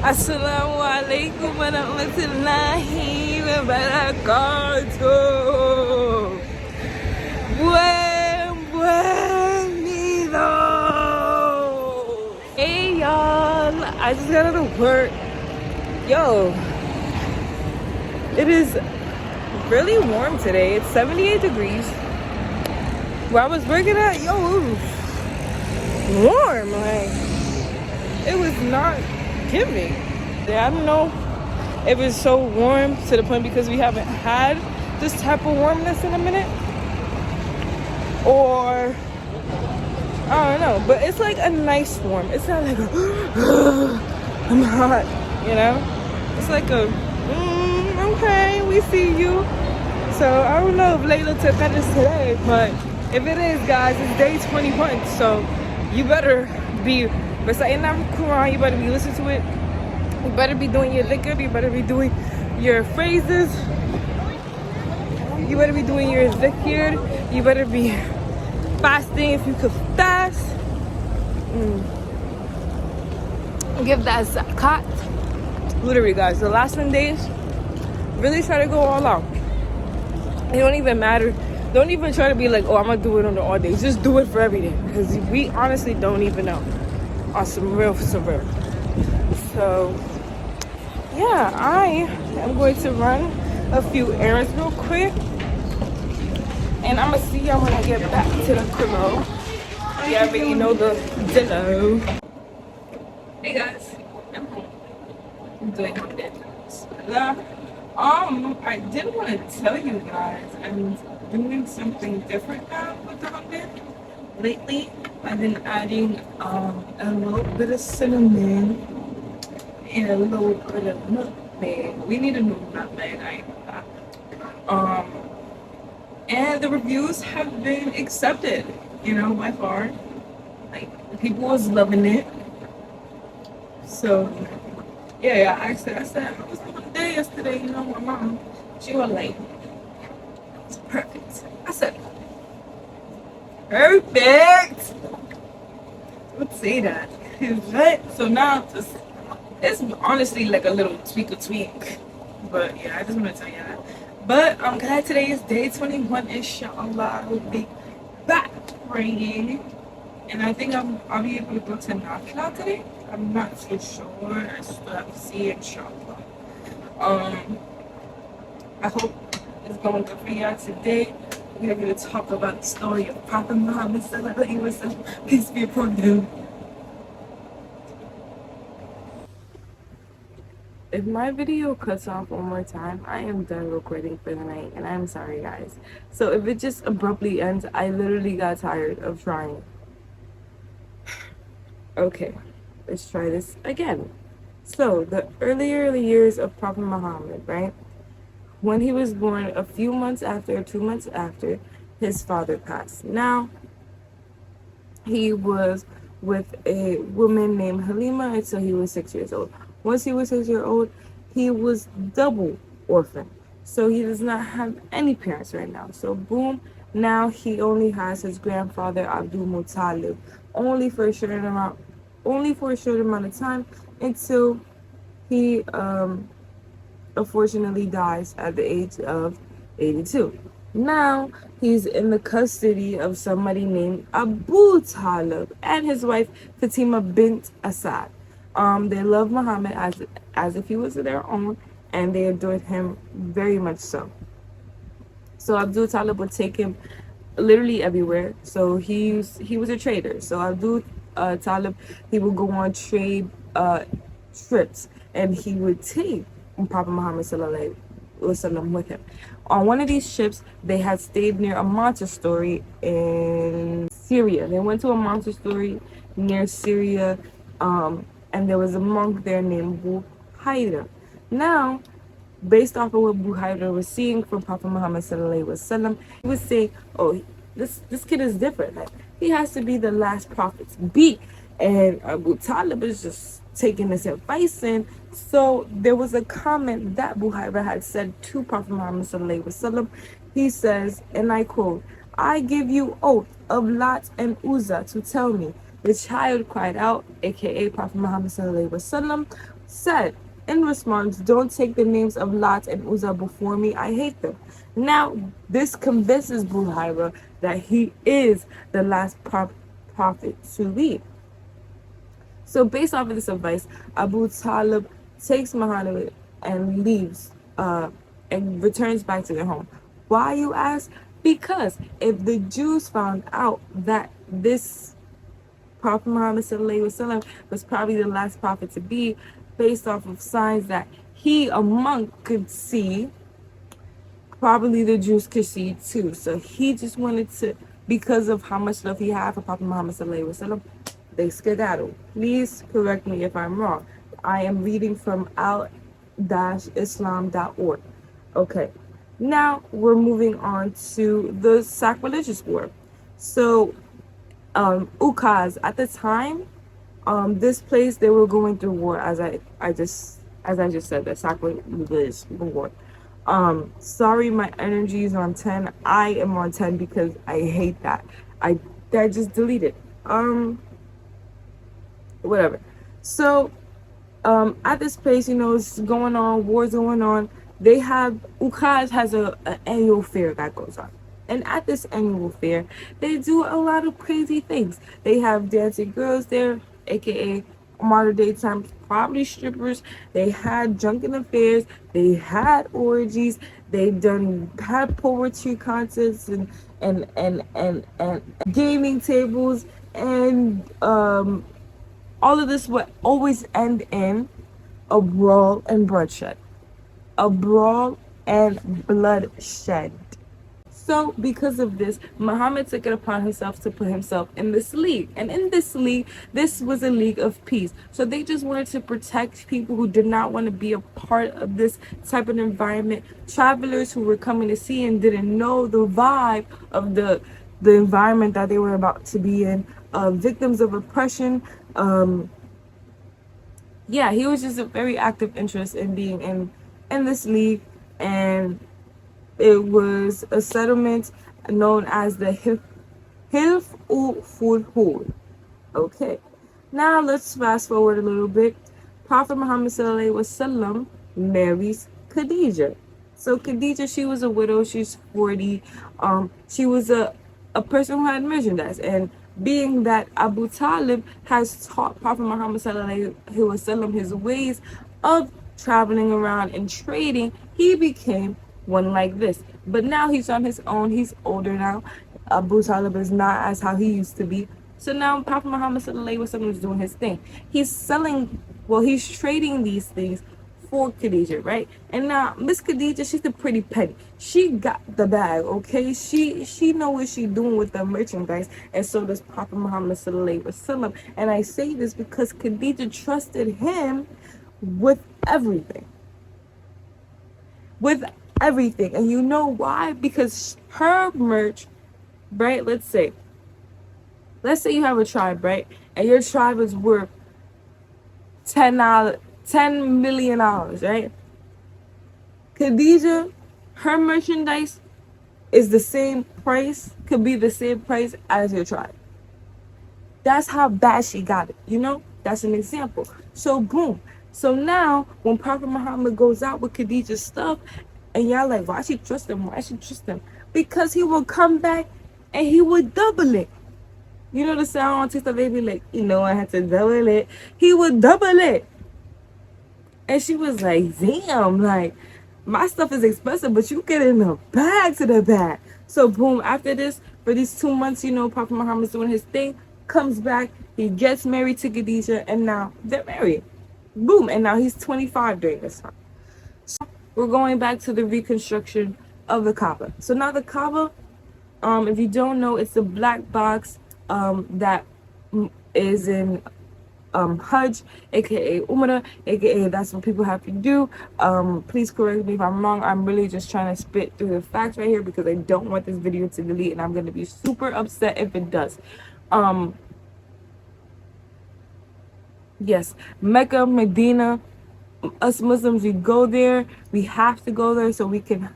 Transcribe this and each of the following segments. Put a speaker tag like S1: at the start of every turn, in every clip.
S1: Assalamu alaikum waramatulihi wabarakatu. Bienvenido. Hey y'all, I just got out of work. Yo, it is really warm today. It's 78 degrees. Where I was working at, yo, it was warm. Like, it was not giving. I don't know if it's so warm to the point because we haven't had this type of warmness in a minute, or I don't know, but it's like a nice warm. It's not like a I'm hot, you know. It's like a okay, we see you. So I don't know if Layla took that today, but if it is, guys, it's day 21, so you better be reciting that Quran. You better be listening to it. You better be doing your dhikr. You better be doing your phrases. You better be doing your dhikr. You better be fasting if you could fast. Give that zakat. Literally, guys, the last 10 days, really try to go all out. It don't even matter. Don't even try to be like, oh, I'm gonna do it on the all days. Just do it for every day, because we honestly don't even know. On some real. So yeah, I am going to run a few errands real quick, and I'm gonna see y'all when I get back to the crib. You already know the dillo. Hey guys, I'm home. I'm doing my business. I did want to tell you guys I'm doing something different now with the Hamdan. Lately, I've been adding a little bit of cinnamon and a little bit of nutmeg. We need a new nutmeg, I know that. And the reviews have been accepted, you know, by far. Like, people was loving it. So, yeah, I said, I was on a day yesterday, you know, my mom, she was like, it's perfect. I said, perfect. Let's say that. Right? So now it's honestly like a little tweak. But yeah, I just want to tell you that. But I'm glad today is day 21. Inshallah, I will be back praying. And I think I'll be able to go to Nafla today. I'm not too sure. I still have to see, inshallah. I hope it's going good for y'all today. We are going to talk about the story of Prophet Muhammad sallallahu alaihi wasallam. Peace be upon him. If my video cuts off one more time, I am done recording for the night, and I'm sorry, guys. So if it just abruptly ends, I literally got tired of trying. Okay, let's try this again. So the earlier years of Prophet Muhammad, right? When he was born, a few months after, 2 months after, his father passed. Now, he was with a woman named Halima until he was 6 years old. Once he was 6 years old, he was double orphaned. So he does not have any parents right now. So boom, now he only has his grandfather Abdul Muttalib, only for a short amount of time, until he unfortunately dies at the age of 82. Now he's in the custody of somebody named Abu Talib and his wife Fatima bint Asad. They love Muhammad as if he was their own, and they adored him very much so. So Abdul Talib would take him literally everywhere. So he was a trader. So Abdul Talib, he would go on trade trips, and he would take Prophet Muhammad sallallahu alaihi wasallam with him. On one of these ships, they had stayed near a monastery in Syria. They went to a monastery near Syria, and there was a monk there named Buhaira. Now, based off of what Buhaira was seeing from Prophet Muhammad sallallahu alaihi wasallam, he would say, "Oh, this kid is different. Like, he has to be the last prophet's beat." And Abu Talib is just taking this advice in. So there was a comment that Buhaira had said to Prophet Muhammad sallallahu alaihi wasallam. He says, and I quote, "I give you oath of Lat and Uzza to tell me." The child cried out, aka Prophet Muhammad sallallahu alaihi wasallam, said in response, "Don't take the names of Lot and Uzzah before me. I hate them." Now, this convinces Buhaira that he is the last prophet to leave. So, based off of this advice, Abu Talib takes Muhammad and leaves and returns back to their home. Why, you ask? Because if the Jews found out that this Prophet Muhammad ﷺ was probably the last prophet to be, based off of signs that he, a monk, could see, probably the Jews could see too. So he just wanted to, because of how much love he had for Prophet Muhammad ﷺ, they skedaddle. Please correct me if I'm wrong. I am reading from al-islam.org. Okay. Now we're moving on to the sacrilegious war. So Ukaz at the time, this place they were going through war, as I just said, the sacrilegious war. Sorry, my energy is on 10. I am on 10 because I hate that. I just deleted. Whatever. So at this place, it's going on, wars going on. They have, Ukaz has an annual fair that goes on. And at this annual fair, they do a lot of crazy things. They have dancing girls there, aka modern day times, probably strippers. They had drunken affairs. They had orgies. They had poetry contests and gaming tables, and all of this would always end in a brawl and bloodshed. A brawl and bloodshed. So, because of this, Muhammad took it upon himself to put himself in this league. And in this league, this was a league of peace. So they just wanted to protect people who did not want to be a part of this type of environment. Travelers who were coming to see and didn't know the vibe of the environment that they were about to be in. Victims of oppression. Yeah, he was just a very active interest in being in this league. And it was a settlement known as the Hilf-ul-Fulhul. Okay, now let's fast forward a little bit. Prophet Muhammad ﷺ marries Khadija. So Khadija, she was a widow. She's 40. She was a person who had merchandise, and being that Abu Talib has taught Prophet Muhammad ﷺ his ways of traveling around and trading, he became one like this. But now he's on his own. He's older now. Abu Talib is not as how he used to be. So now Prophet Muhammad ﷺ is doing his thing. He's trading these things for Khadija, right? And now Miss Khadija, she's a pretty penny. She got the bag, okay? She know what she's doing with the merchandise, and so does Prophet Muhammad ﷺ. And I say this because Khadija trusted him with everything. With everything. And you know why? Because her merch, right? Let's say you have a tribe, right? And your tribe is worth $10 million, right? Khadija, her merchandise is the same price, could be the same price as your tribe. That's how bad she got it, That's an example. So boom. So now when Prophet Muhammad goes out with Khadija's stuff, and y'all like, why she trust him? Why she trust him? Because he will come back and he would double it. You know the sound on TikTok, baby, like, I had to double it. He would double it. And she was like, damn, like, my stuff is expensive, but you get in the bag to the bag. So boom, after this, for these 2 months, Prophet Muhammad's doing his thing, comes back, he gets married to Khadija, and now they're married. Boom, and now he's 25 during this time. So we're going back to the reconstruction of the Kaaba. So now the Kaaba, if you don't know, it's a black box that is in Hajj, aka Umrah, aka that's what people have to do. Please correct me if I'm wrong. I'm really just trying to spit through the facts right here because I don't want this video to delete, and I'm going to be super upset if it does. Yes, Mecca, Medina, us Muslims, we go there. We have to go there so we can,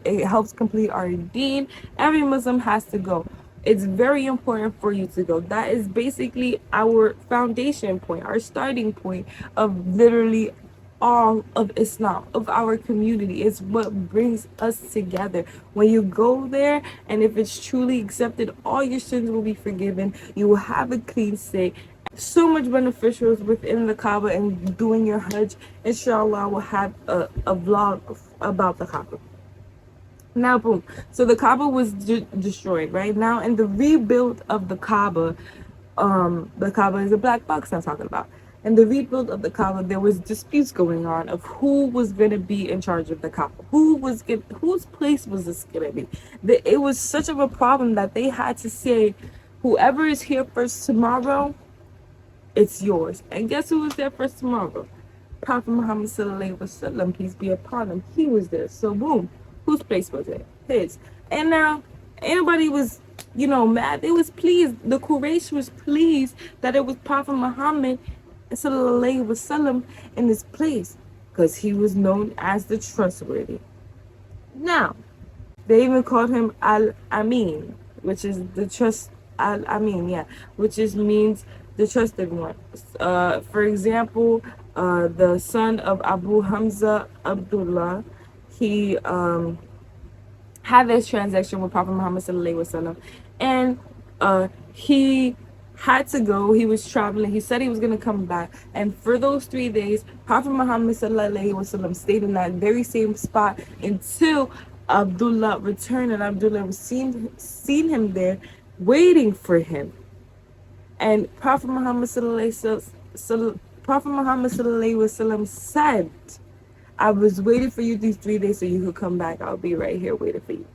S1: it helps complete our deen. Every Muslim has to go. It's very important for you to go. That is basically our foundation point, our starting point of literally all of Islam, of our community. It's what brings us together. When you go there, and if it's truly accepted, all your sins will be forgiven. You will have a clean state. So much beneficials within the Kaaba and doing your Hajj. Inshallah, we'll have a vlog about the Kaaba. Now, boom. So the Kaaba was destroyed, right? Now, in the rebuild of the Kaaba is a black box I'm talking about. In the rebuild of the Kaaba, there was disputes going on of who was going to be in charge of the Kaaba. Whose place was this going to be? It was such of a problem that they had to say, whoever is here first tomorrow, it's yours. And guess who was there first tomorrow? Prophet Muhammad sallallahu alaihi wasallam, peace be upon him. He was there. So boom, whose place was it? His. And now anybody was, mad. They was pleased. The Quraysh was pleased that it was Prophet Muhammad sallallahu alaihi wasallam in this place, because he was known as the trustworthy. Now, they even called him Al-Amin, which is the trust. Al-Amin, yeah, which means the trusted one. For example, the son of Abu Hamza Abdullah, he had this transaction with Prophet Muhammad sallallahu alaihi wasallam, and he had to go. He was traveling. He said he was going to come back, and for those 3 days, Prophet Muhammad sallallahu alaihi wasallam stayed in that very same spot until Abdullah returned, and Abdullah was seen him there waiting for him. And Prophet Muhammad sallallahu alaihi wasallam said, I was waiting for you these 3 days so you could come back. I'll be right here waiting for you.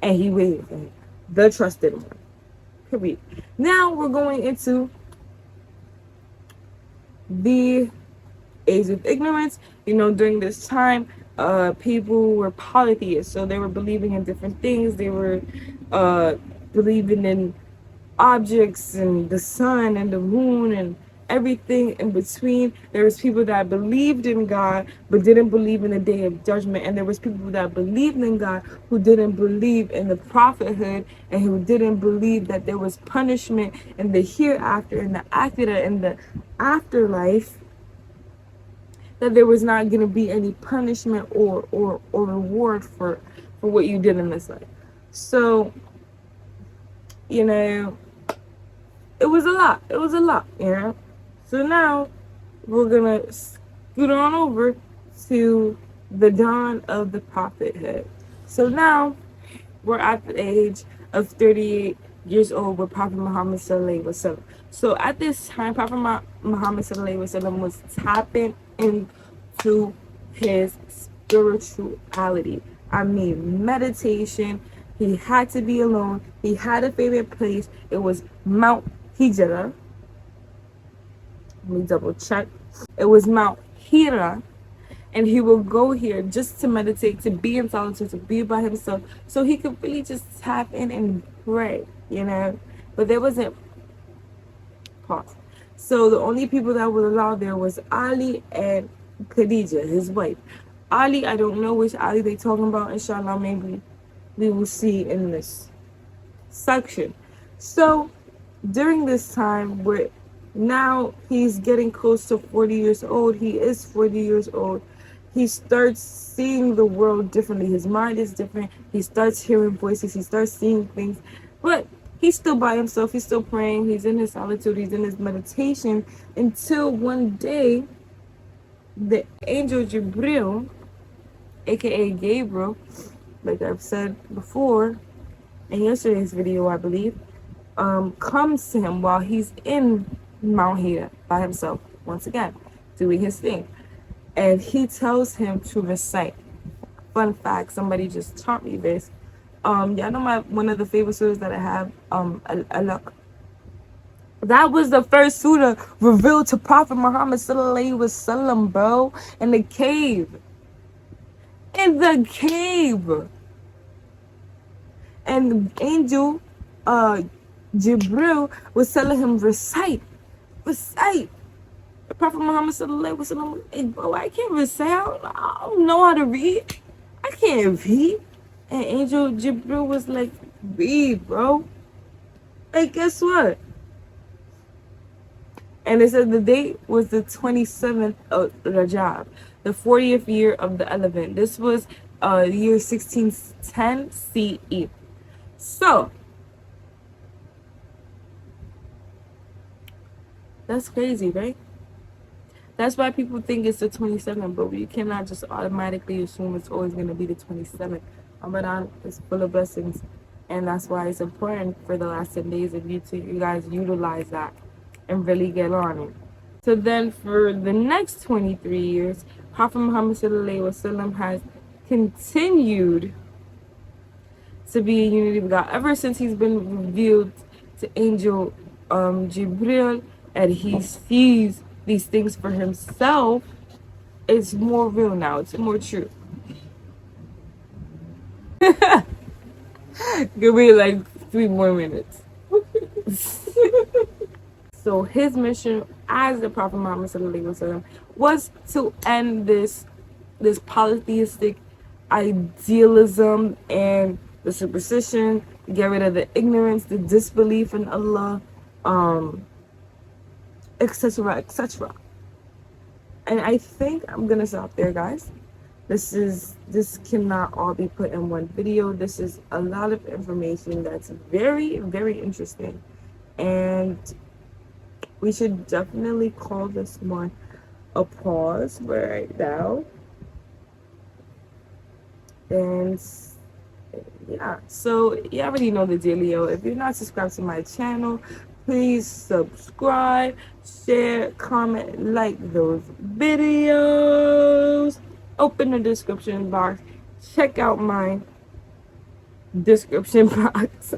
S1: And he waited for him, the trusted one. Period. Now we're going into the age of ignorance. During this time, people were polytheists, so they were believing in different things. They were believing in objects and the sun and the moon and everything in between. There was people that believed in God but didn't believe in the day of judgment, and there was people that believed in God who didn't believe in the prophethood, and who didn't believe that there was punishment in the hereafter, in the akhirah, in the afterlife, that there was not going to be any punishment or reward for what you did in this life. So it was a lot. So now we're gonna scoot on over to the dawn of the prophethood. So now we're at the age of 38 years old with Prophet Muhammad sallallahu alaihi wasallam. So at this time, Prophet Muhammad sallallahu alaihi wasallam was tapping into his spirituality. I mean, meditation. He had to be alone. He had a favorite place. It was Mount Hijra. Let me double check. It was Mount Hira. And he will go here just to meditate, to be in solitude, to be by himself, so he could really just tap in and pray, But there wasn't pause. So the only people that were allowed there was Ali and Khadija, his wife. Ali, I don't know which Ali they talking about. Inshallah, maybe we will see in this section. So during this time, where now he's getting close to 40 years old, he is 40 years old, he starts seeing the world differently. His mind is different. He starts hearing voices. He starts seeing things. But he's still by himself. He's still praying. He's in his solitude. He's in his meditation, until one day the angel Jibril, aka Gabriel, like I've said before in yesterday's video, I believe, comes to him while he's in Mount Hira by himself, once again, doing his thing. And he tells him to recite. Fun fact, somebody just taught me this. Y'all know one of the favorite surahs that I have, Alaq. That was the first surah revealed to Prophet Muhammad sallallahu alaihi wasallam, bro, in the cave. In the cave. And the angel Jibril was telling him, recite. Prophet Muhammad sallallahu alaihi wasallam, hey, bro, I can't recite. I don't know how to read. I can't read. And angel Jibril was like, read, bro. Hey, guess what? And it said the date was the 27th of Rajab, the 40th year of the elephant. This was year 1610 CE. So, that's crazy, right? That's why people think it's the 27th, but you cannot just automatically assume it's always going to be the 27th. Ramadan is full of blessings, and that's why it's important for the last 10 days of you guys utilize that and really get on it. So then for the next 23 years, Prophet Muhammad ﷺ has continued to be in unity with God ever since he's been revealed to Angel Jibril, and he sees these things for himself. It's more real now. It's more true. Give me like 3 more minutes. So his mission as the Prophet Muhammad ﷺ was to end this polytheistic idealism and the superstition, get rid of the ignorance, the disbelief in Allah, etc., etc. And I think I'm gonna stop there, guys. This cannot all be put in one video. This is a lot of information that's very, very interesting, and we should definitely call this one a pause right now. And yeah, so you already know the dealio. If you're not subscribed to my channel, please subscribe, share, comment, like those videos. Open the description box, check out my description box.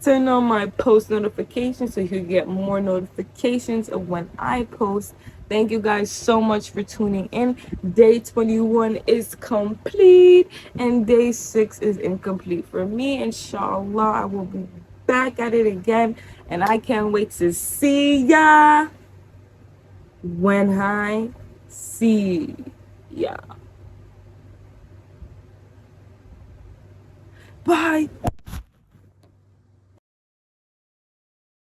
S1: Turn on my post notifications so you can get more notifications of when I post. Thank you guys so much for tuning in. Day 21 is complete and day 6 is incomplete for me. Inshallah, I will be back at it again, and I can't wait to see ya when I see ya. Bye.